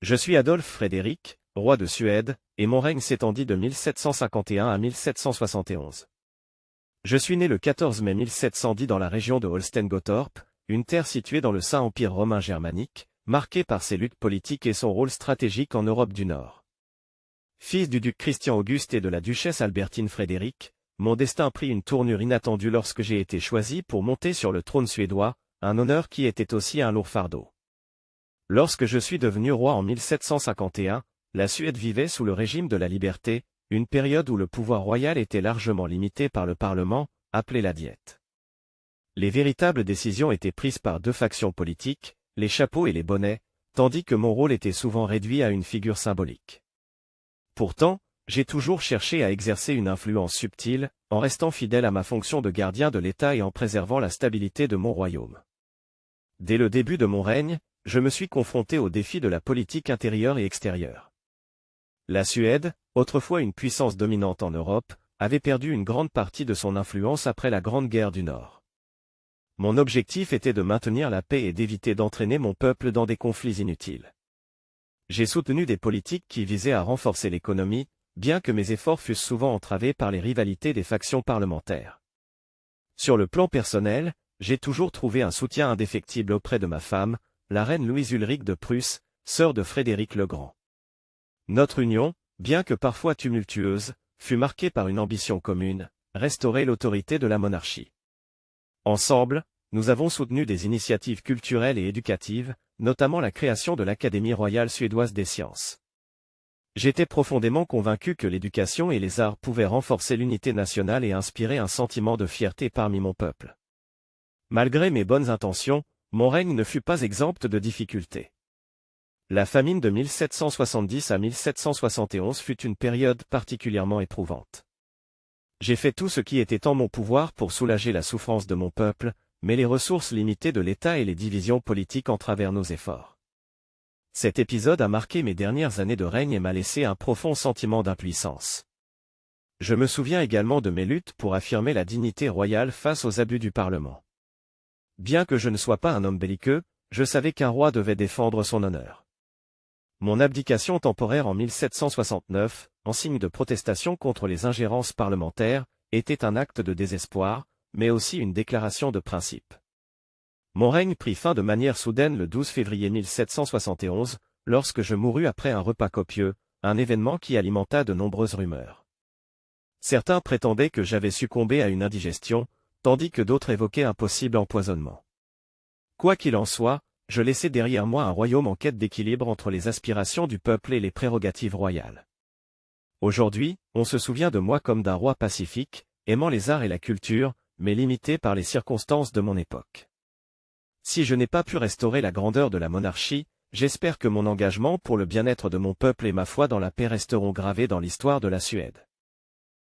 Je suis Adolphe Frédéric, roi de Suède, et mon règne s'étendit de 1751 à 1771. Je suis né le 14 mai 1710 dans la région de Holstein-Gottorp, une terre située dans le Saint-Empire romain germanique, marquée par ses luttes politiques et son rôle stratégique en Europe du Nord. Fils du duc Christian-Auguste et de la duchesse Albertine Frédéric, mon destin prit une tournure inattendue lorsque j'ai été choisi pour monter sur le trône suédois, un honneur qui était aussi un lourd fardeau. Lorsque je suis devenu roi en 1751, la Suède vivait sous le régime de la liberté, une période où le pouvoir royal était largement limité par le Parlement, appelé la Diète. Les véritables décisions étaient prises par deux factions politiques, les chapeaux et les bonnets, tandis que mon rôle était souvent réduit à une figure symbolique. Pourtant, j'ai toujours cherché à exercer une influence subtile, en restant fidèle à ma fonction de gardien de l'État et en préservant la stabilité de mon royaume. Dès le début de mon règne, je me suis confronté aux défis de la politique intérieure et extérieure. La Suède, autrefois une puissance dominante en Europe, avait perdu une grande partie de son influence après la Grande Guerre du Nord. Mon objectif était de maintenir la paix et d'éviter d'entraîner mon peuple dans des conflits inutiles. J'ai soutenu des politiques qui visaient à renforcer l'économie, bien que mes efforts fussent souvent entravés par les rivalités des factions parlementaires. Sur le plan personnel, j'ai toujours trouvé un soutien indéfectible auprès de ma femme, la reine Louise Ulrich de Prusse, sœur de Frédéric le Grand. Notre union, bien que parfois tumultueuse, fut marquée par une ambition commune, restaurer l'autorité de la monarchie. Ensemble, nous avons soutenu des initiatives culturelles et éducatives, notamment la création de l'Académie royale suédoise des sciences. J'étais profondément convaincu que l'éducation et les arts pouvaient renforcer l'unité nationale et inspirer un sentiment de fierté parmi mon peuple. Malgré mes bonnes intentions, mon règne ne fut pas exempt de difficultés. La famine de 1770 à 1771 fut une période particulièrement éprouvante. J'ai fait tout ce qui était en mon pouvoir pour soulager la souffrance de mon peuple, mais les ressources limitées de l'État et les divisions politiques entravèrent nos efforts. Cet épisode a marqué mes dernières années de règne et m'a laissé un profond sentiment d'impuissance. Je me souviens également de mes luttes pour affirmer la dignité royale face aux abus du Parlement. Bien que je ne sois pas un homme belliqueux, je savais qu'un roi devait défendre son honneur. Mon abdication temporaire en 1769, en signe de protestation contre les ingérences parlementaires, était un acte de désespoir, mais aussi une déclaration de principe. Mon règne prit fin de manière soudaine le 12 février 1771, lorsque je mourus après un repas copieux, un événement qui alimenta de nombreuses rumeurs. Certains prétendaient que j'avais succombé à une indigestion, tandis que d'autres évoquaient un possible empoisonnement. Quoi qu'il en soit, je laissais derrière moi un royaume en quête d'équilibre entre les aspirations du peuple et les prérogatives royales. Aujourd'hui, on se souvient de moi comme d'un roi pacifique, aimant les arts et la culture, mais limité par les circonstances de mon époque. Si je n'ai pas pu restaurer la grandeur de la monarchie, j'espère que mon engagement pour le bien-être de mon peuple et ma foi dans la paix resteront gravés dans l'histoire de la Suède.